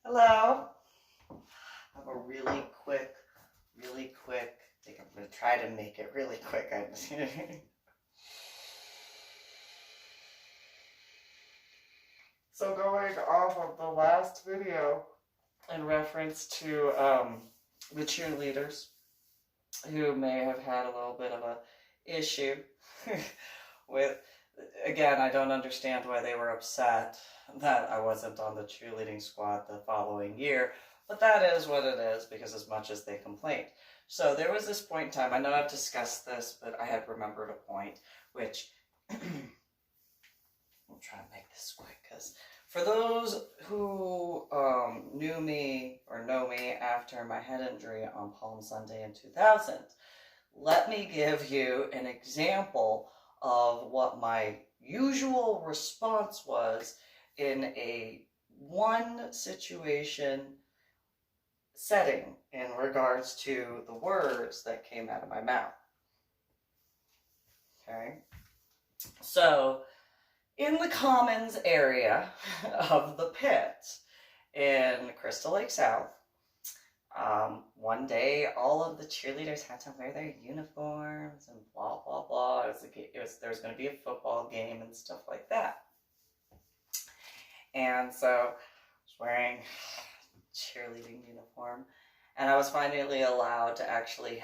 Hello. I have a really quick, I think I'm going to try to make it really quick. So going off of the last video in reference to the cheerleaders who may have had a little bit of a issue with, again, I don't understand why they were upset that I wasn't on the cheerleading squad the following year, but that is what it is, because as much as they complained. So there was this point in time, I know I've discussed this, but I had remembered a point, which, I'll try to make this quick, because for those who knew me or know me after my head injury on Palm Sunday in 2000, let me give you an example of what my usual response was in a one situation setting in regards to the words that came out of my mouth. Okay? So, in the Commons area of the pit in Crystal Lake South, one day all of the cheerleaders had to wear their uniforms and blah blah blah. There was going to be a football game and stuff like that. And so I was wearing cheerleading uniform, and I was finally allowed to actually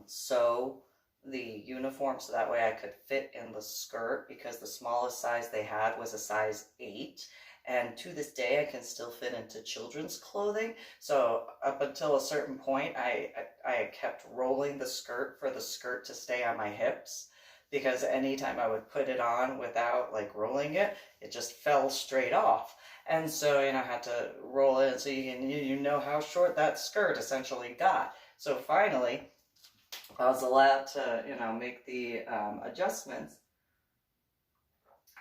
sew the uniform so that way I could fit in the skirt, because the smallest size they had was a size 8. And to this day, I can still fit into children's clothing. So up until a certain point, I kept rolling the skirt for the skirt to stay on my hips, because anytime I would put it on without like rolling it, it just fell straight off. And so, I had to roll it so you know how short that skirt essentially got. So finally, I was allowed to, make the adjustments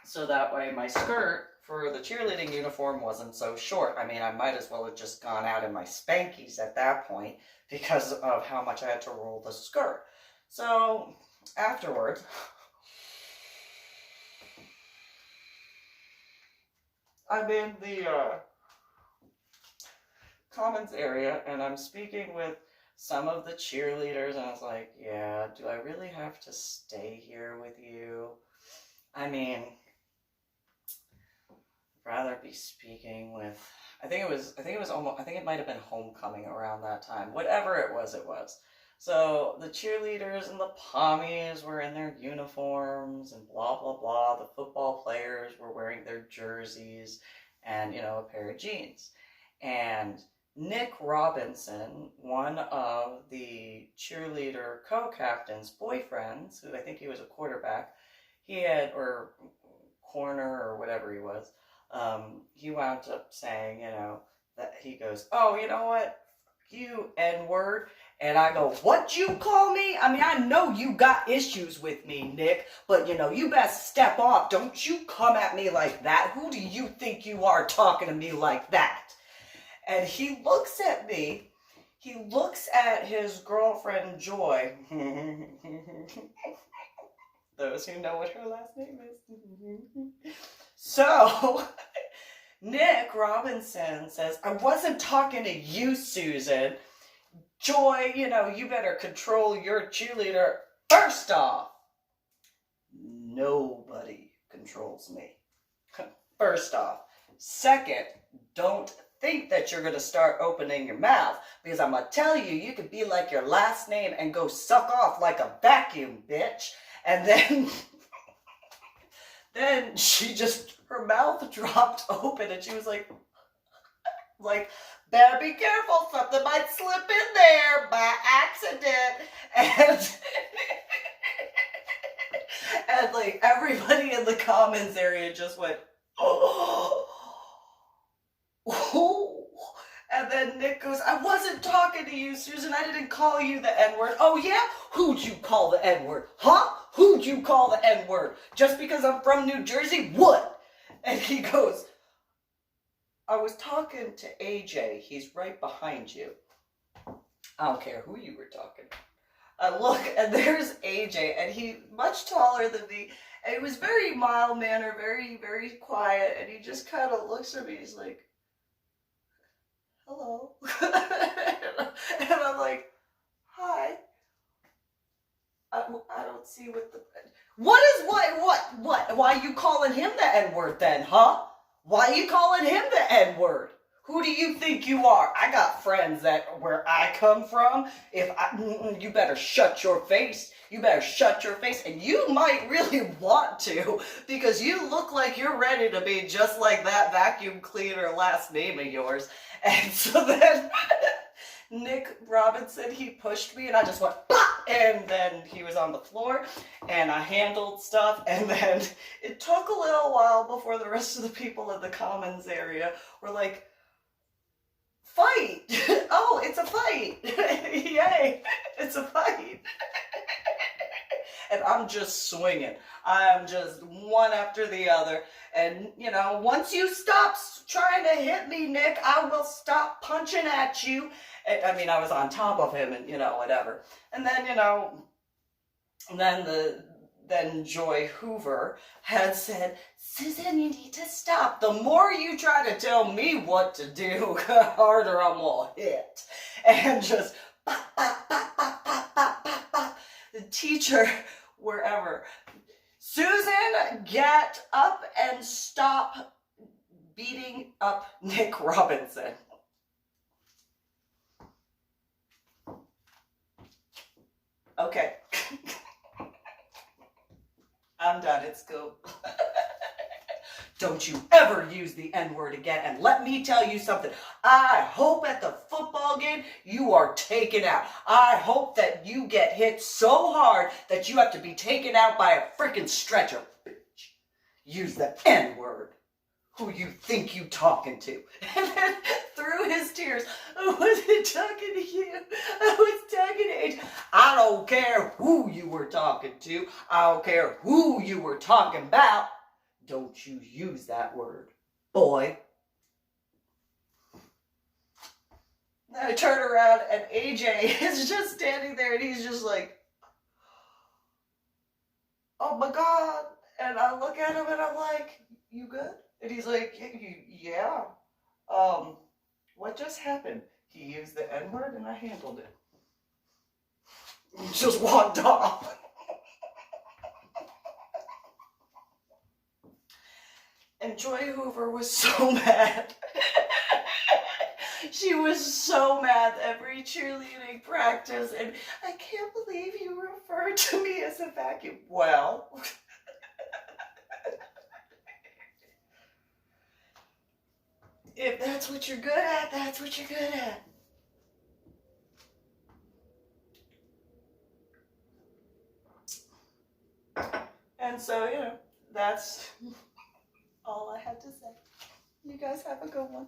so that way my skirt for the cheerleading uniform wasn't so short. I mean, I might as well have just gone out in my Spankies at that point because of how much I had to roll the skirt. So afterwards, I'm in the Commons area, and I'm speaking with some of the cheerleaders, and I was like, yeah, do I really have to stay here with you? I mean, I'd rather be speaking with, I think it might have been homecoming around that time. Whatever it was, it was. So the cheerleaders and the pommies were in their uniforms and blah, blah, blah. The football players were wearing their jerseys and, a pair of jeans. And Nick Robinson, one of the cheerleader co-captain's boyfriends, who I think he was a quarterback, or corner or whatever he was, he wound up saying, that he goes, oh, you know what? You N-word. And I go, what you call me? I mean, I know you got issues with me, Nick, but you best step off. Don't you come at me like that. Who do you think you are talking to me like that? And he looks at me. He looks at his girlfriend, Joy. Those who know what her last name is. So, Nick Robinson says, I wasn't talking to you, Susan. Joy, you better control your cheerleader. First off, nobody controls me. First off. Second, don't think that you're going to start opening your mouth, because I'm going to tell you, you could be like your last name and go suck off like a vacuum, bitch. And then she just, her mouth dropped open, and she was like, better be careful, something might slip in there by accident. And like everybody in the Commons area just went, oh. And then Nick goes, I wasn't talking to you, Susan. I didn't call you the N-word. Oh yeah? Who'd you call the N-word? Huh? Who'd you call the N-word? Just because I'm from New Jersey? What? And he goes, I was talking to AJ. He's right behind you. I don't care who you were talking to. I look, and there's AJ, and he's much taller than me. And he was very mild-mannered, very, very quiet, and he just kind of looks at me. He's like, hello. And I'm like, hi. I don't see what is, what? Why are you calling him the N-word then, huh? Why are you calling him the N-word? Who do you think you are? I got friends that where I come from, you better shut your face. You better shut your face, and you might really want to, because you look like you're ready to be just like that vacuum cleaner last name of yours. And so then Nick Robinson, he pushed me, and I just went, pop! And then he was on the floor, and I handled stuff, and then it took a little while before the rest of the people in the commons area were like, fight! Oh, it's a fight! Yay! It's a fight! And I'm just swinging. I'm just one after the other. And, you know, once you stop trying to hit me, Nick, I will stop punching at you. I mean, I was on top of him and, you know, whatever. And then, you know, then Joy Hoover had said, Susan, you need to stop. The more you try to tell me what to do, the harder I'm gonna hit. And just pop, pop, pop, pop, pop, pop, pop, pop. The teacher, wherever, Susan, get up and stop beating up Nick Robinson. Okay. I'm done at school. Don't you ever use the N-word again. And let me tell you something. I hope at the football game you are taken out. I hope that you get hit so hard that you have to be taken out by a freaking stretcher. Bitch. Use the N-word. Who you think you talking to? And then through his tears, I wasn't talking to you. I was talking to Age. I don't care who you were talking to. I don't care who you were talking about. Don't you use that word, boy. Then I turn around and AJ is just standing there and he's just like, oh my God. And I look at him and I'm like, you good? And he's like, yeah. What just happened? He used the N-word and I handled it. Just walked off. And Joy Hoover was so mad. She was so mad every cheerleading practice. And I can't believe you referred to me as a vacuum. Well, if that's what you're good at, that's what you're good at. And so, you know, that's all I had to say. You guys have a good one.